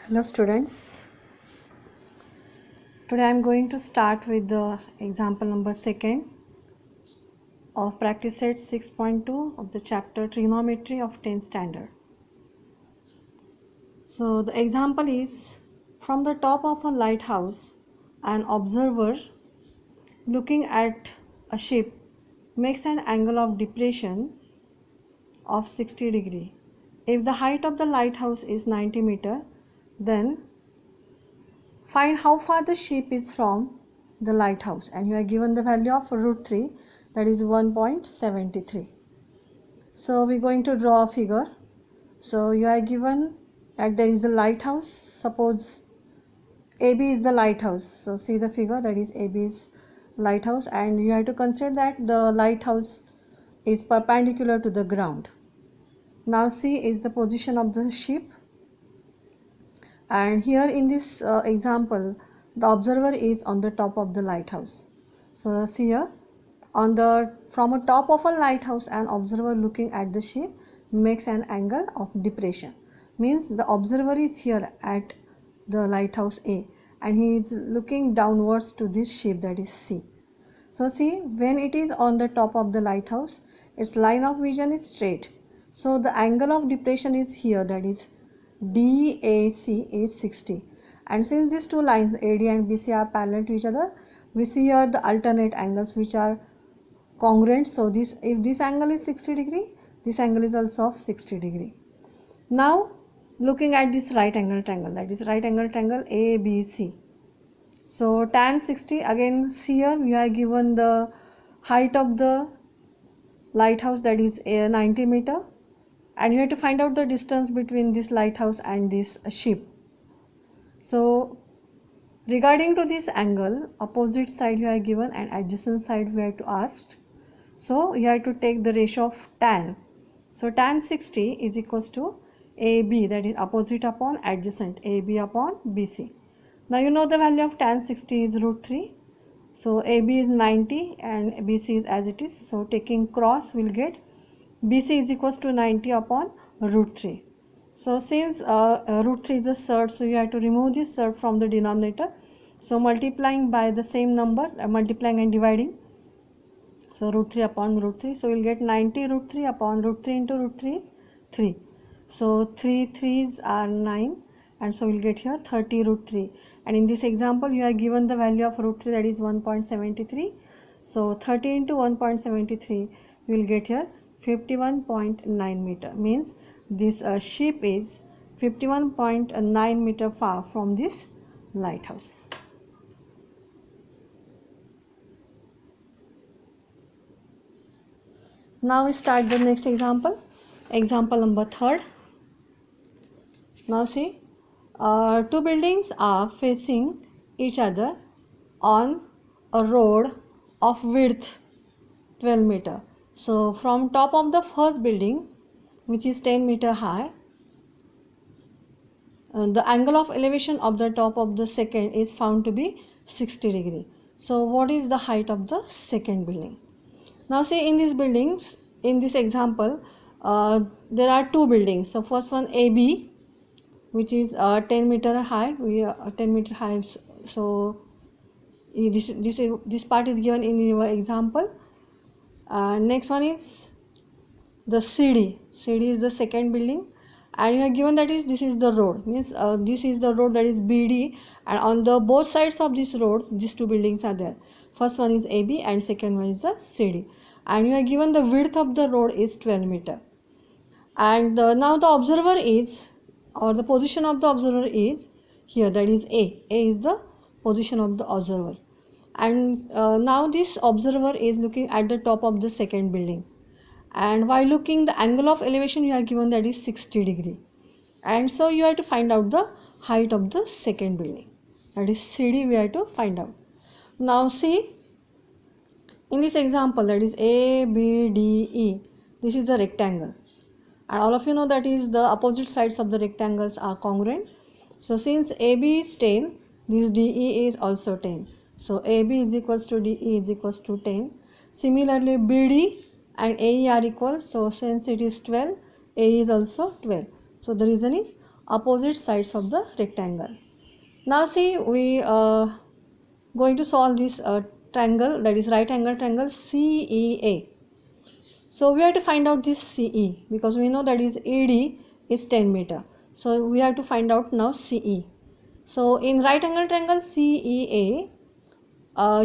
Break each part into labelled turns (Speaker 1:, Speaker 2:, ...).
Speaker 1: Hello students, today I am going to start with the example number 2 of practice set 6.2 of the chapter trigonometry of 10th standard. So the example is, from the top of a lighthouse an observer looking at a ship makes an angle of depression of 60 degree. If the height of the lighthouse is 90 meter, then find how far the ship is from the lighthouse, and you are given the value of root 3, that is 1.73. So we are going to draw a figure. So you are given that there is a lighthouse. Suppose AB is the lighthouse. So see the figure, that is AB is lighthouse, and you have to consider that the lighthouse is perpendicular to the ground. Now C is the position of the ship, and here in this example the observer is on the top of the lighthouse. So see here, from a top of a lighthouse an observer looking at the ship makes an angle of depression, means the observer is here at the lighthouse A and he is looking downwards to this ship, that is C. So see, when it is on the top of the lighthouse, its line of vision is straight, so the angle of depression is here, that is DAC is 60, and since these two lines AD and BC are parallel to each other, we see here the alternate angles which are congruent. So this, if this angle is 60 degree, this angle is also of 60 degree. Now looking at this right angle triangle, that is right angle triangle ABC. So tan 60, again see here we are given the height of the lighthouse, that is 90 meter, and you have to find out the distance between this lighthouse and this ship. So regarding to this angle, opposite side you are given and adjacent side we have to ask. So you have to take the ratio of tan. So tan 60 is equals to AB, that is opposite upon adjacent, AB upon BC. Now you know the value of tan 60 is root 3. So AB is 90 and BC is as it is. So taking cross we will get BC is equals to 90 upon root 3. So since root 3 is a surd, so you have to remove this surd from the denominator. So multiplying by the same number, multiplying and dividing. So root 3 upon root 3. So we will get 90 root 3 upon root 3 into root 3 is 3. So 3 3s are 9, and so we will get here 30 root 3. And in this example you are given the value of root 3, that is 1.73. So 30 into 1.73 you will get here 51.9 meter, means this ship is 51.9 meter far from this lighthouse. Now we start the next example, example number 3. Now see, two buildings are facing each other on a road of width 12 meter. So from top of the first building, which is 10 meter high, the angle of elevation of the top of the second is found to be 60 degree. So what is the height of the second building? Now see, in these buildings, in this example, there are two buildings. So first one AB, which is 10 meter high. We are 10 meter high. So this part is given in your example. Next one is the CD. CD is the second building, and you are given that is this is the road, means this is the road, that is BD, and on the both sides of this road these two buildings are there. First one is AB and second one is the CD, and you are given the width of the road is 12 meter. And now the observer is, or the position of the observer is here, that is A. A is the position of the observer, and now this observer is looking at the top of the second building, and while looking the angle of elevation you are given, that is 60 degree, and so you have to find out the height of the second building, that is CD, we have to find out. Now see, in this example, that is ABDE, this is the rectangle, and all of you know that is the opposite sides of the rectangles are congruent. So since AB is 10, this DE is also 10. So AB is equals to DE is equals to 10. Similarly BD and AE are equal. So since it is 12, AE is also 12. So the reason is opposite sides of the rectangle. Now see, we going to solve this triangle, that is right angle triangle CEA. So we have to find out this CE, because we know that is AD is 10 meter. So we have to find out now CE. So in right angle triangle CEA,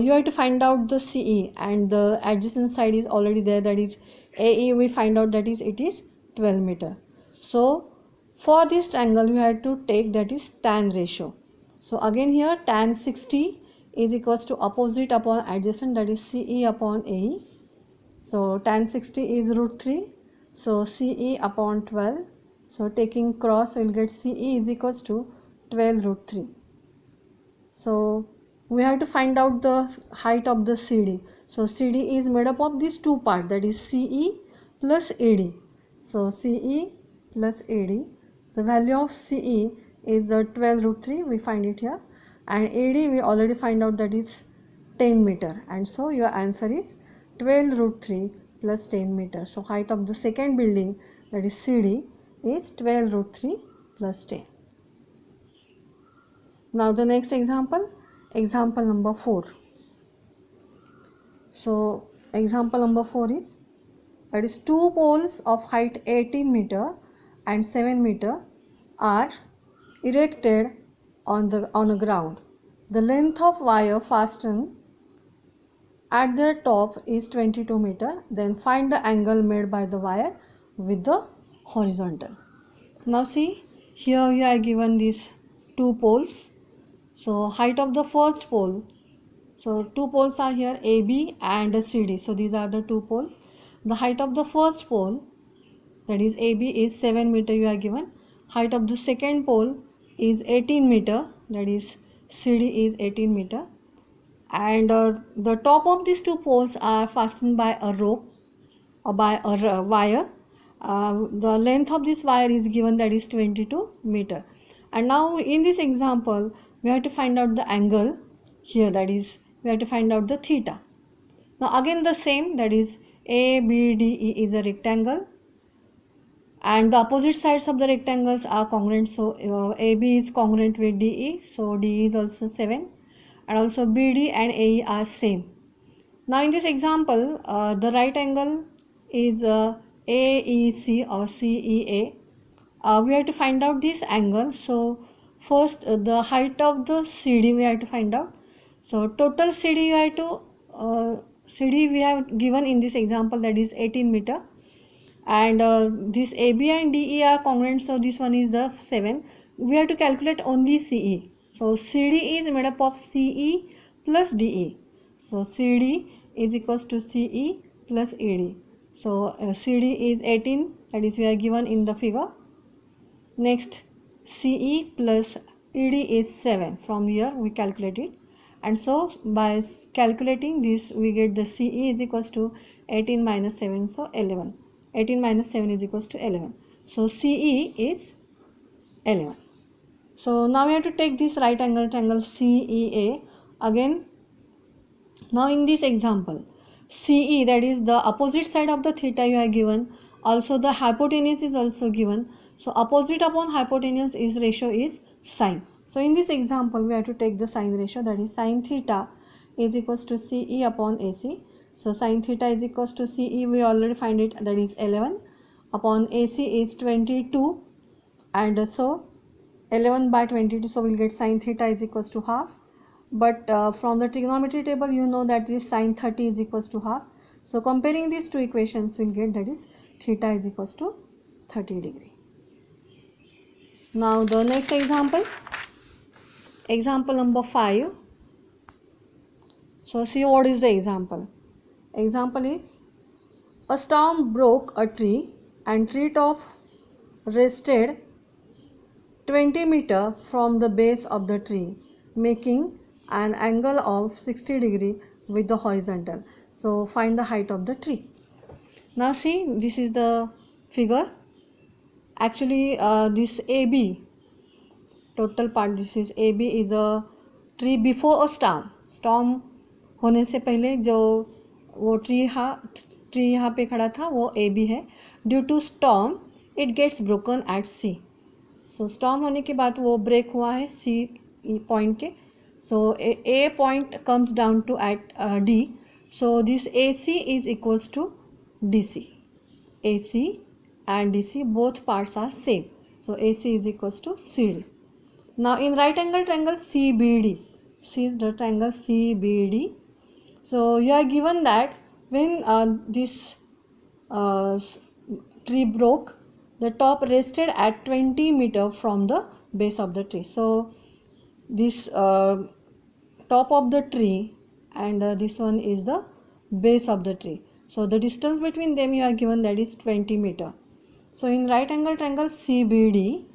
Speaker 1: you have to find out the CE, and the adjacent side is already there, that is AE. We find out that is it is 12 meter. So for this triangle we have to take that is tan ratio. So again here tan 60 is equals to opposite upon adjacent, that is CE upon AE. So tan 60 is root 3. So CE upon 12. So taking cross, we will get CE is equals to 12 root 3. So we have to find out the height of the CD. So CD is made up of these two parts, that is CE plus AD. So CE plus AD. The value of CE is 12 root 3. We find it here. And AD we already find out, that is 10 meter. And so your answer is 12 root 3 plus 10 meter. So height of the second building, that is CD, is 12 root 3 plus 10. Now the next example, example number 4. So example number 4 is, that is two poles of height 18 meter and 7 meter are erected on a ground. The length of wire fastened at the top is 22 meter. Then find the angle made by the wire with the horizontal. Now see, here we are given these two poles. So height of the first pole, so two poles are here, AB and CD. So these are the two poles. The height of the first pole, that is AB, is 7 meter you are given. Height of the second pole is 18 meter, that is CD is 18 meter. And the top of these two poles are fastened by a rope or by a wire. The length of this wire is given, that is 22 meter. And now in this example we have to find out the angle here, that is we have to find out the theta. Now again the same, that is ABDE is a rectangle and the opposite sides of the rectangles are congruent. So AB is congruent with DE, so DE is also 7, and also BD and AE are same. Now in this example the right angle is AEC or CEA. We have to find out this angle. So first the height of the CD we have to find out. So total CD CD we have given in this example, that is 18 meter, and this AB and DE are congruent, so this one is the 7. We have to calculate only CE. So CD is made up of CE plus DE. So CD is equals to CE plus AD. So CD is 18, that is we are given in the figure. Next CE plus ED is 7. From here we calculate it, and so by calculating this we get the CE is equals to 18 minus 7, so 11. 18 minus 7 is equals to 11. So CE is 11. So now we have to take this right angle triangle CEA again. Now in this example CE, that is the opposite side of the theta you are given, also the hypotenuse is also given. So opposite upon hypotenuse is ratio is sine. So in this example we have to take the sine ratio, that is sine theta is equals to CE upon AC. So sine theta is equals to CE, we already find it, that is 11 upon AC is 22, and so 11 by 22, so we'll get sine theta is equals to half. But from the trigonometry table you know that is sine 30 is equals to half. So comparing these two equations we'll get that is theta is equals to 30 degree. Now the next example, example number 5. So see what is the example. Example is, a storm broke a tree and tree top rested 20 meter from the base of the tree, making an angle of 60 degree with the horizontal. So find the height of the tree. Now see, this is the figure. Actually this AB, total part, this is AB is a tree before a storm. Storm होने से पहले जो वो tree यहाँ पे खड़ा था वो AB है. Due to storm it gets broken at sea. So storm होने के बाद वो ब्रेक हुआ है C point K. So A point comes down to at D. So this A C is equals to D C. A C and DC both parts are same. So AC is equals to CD. Now in right angle triangle CBD, see the triangle CBD. So you are given that when this tree broke, the top rested at 20 meter from the base of the tree. So this top of the tree and this one is the base of the tree. So the distance between them you are given, that is 20 meter. So in right angle triangle CBD,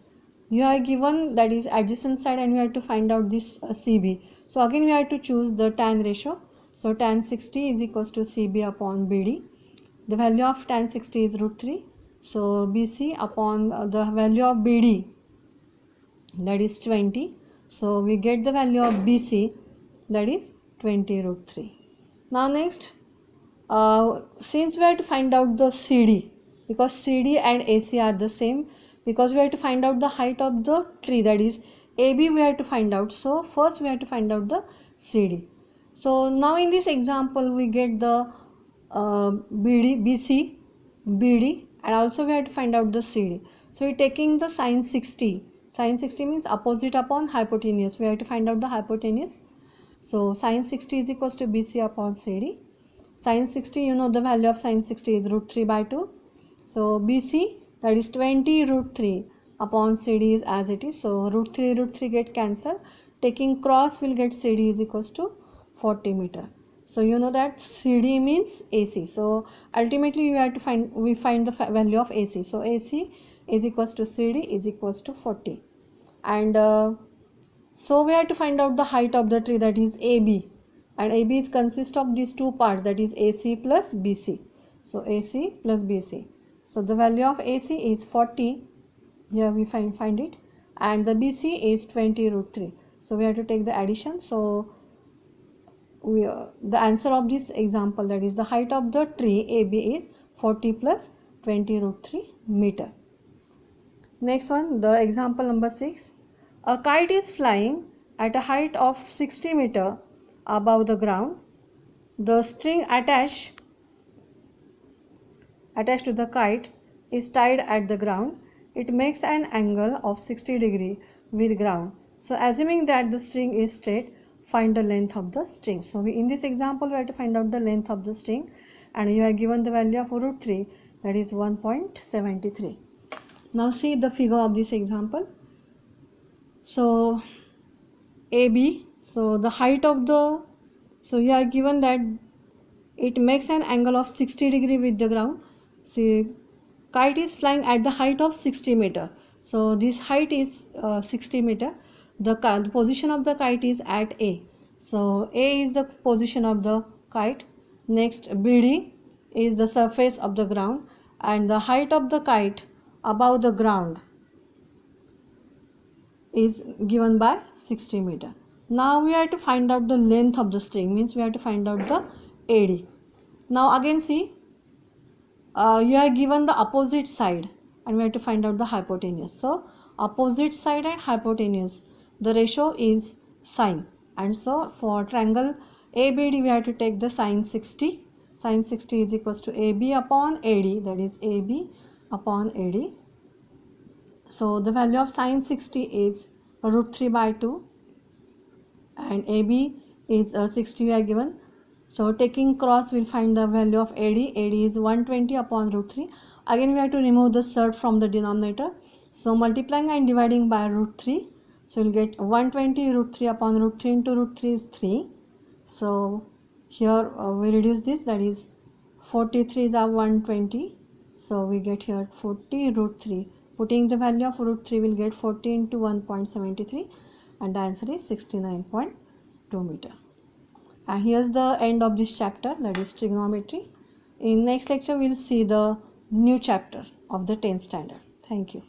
Speaker 1: you are given that is adjacent side and you have to find out this CB. So again we have to choose the tan ratio. So tan 60 is equals to CB upon BD. The value of tan 60 is root 3. So BC upon the value of BD, that is 20. So we get the value of BC, that is 20 root 3. Now next, since we have to find out the CD, because CD and AC are the same, because we have to find out the height of the tree, that is AB we have to find out. So first we have to find out the CD. So now in this example we get the BD, BC, BD, and also we have to find out the CD. So we are taking the sin 60. Sin 60 means opposite upon hypotenuse. We have to find out the hypotenuse. So sin 60 is equals to BC upon CD. Sin 60, you know the value of sin 60 is root 3 by 2. So BC, that is 20 root 3 upon CD is as it is. So root 3 get cancelled. Taking cross will get CD is equals to 40 meter. So you know that CD means AC. So ultimately we have to find the value of AC. So AC is equals to CD is equals to 40. And so we have to find out the height of the tree, that is AB. And AB is consist of these two parts, that is AC plus BC. So AC plus BC. So the value of AC is 40. Here we find it, and the BC is 20 root 3. So we have to take the addition. So the answer of this example, that is the height of the tree AB is 40 plus 20 root 3 meter. Next one, the example number 6. A kite is flying at a height of 60 meter above the ground. The string attached to the kite is tied at the ground. It makes an angle of 60 degree with ground. So assuming that the string is straight, find the length of the string. So in this example we have to find out the length of the string, and you are given the value of root 3, that is 1.73. Now see the figure of this example. So AB, so the height of the, so you are given that it makes an angle of 60 degree with the ground. See, kite is flying at the height of 60 meter. So this height is 60 meter. The position of the kite is at A. So A is the position of the kite. Next, BD is the surface of the ground, and the height of the kite above the ground is given by 60 meter. Now we have to find out the length of the string, means we have to find out the AD. Now again see, you are given the opposite side and we have to find out the hypotenuse. So opposite side and hypotenuse, the ratio is sine, and so for triangle ABD we have to take the sine 60. Sine 60 is equals to AB upon AD, that is AB upon AD. So the value of sine 60 is root 3 by 2, and AB is 60 we are given. So taking cross we will find the value of AD. AD is 120 upon root 3. Again we have to remove the surd from the denominator. So multiplying and dividing by root 3. So we will get 120 root 3 upon root 3 into root 3 is 3. So here we reduce this, that is 43 is 120. So we get here 40 root 3. Putting the value of root 3 will get 40 into 1.73, and the answer is 69.2 meter. And here's the end of this chapter, that is trigonometry. In next lecture we will see the new chapter of the 10th standard. Thank you.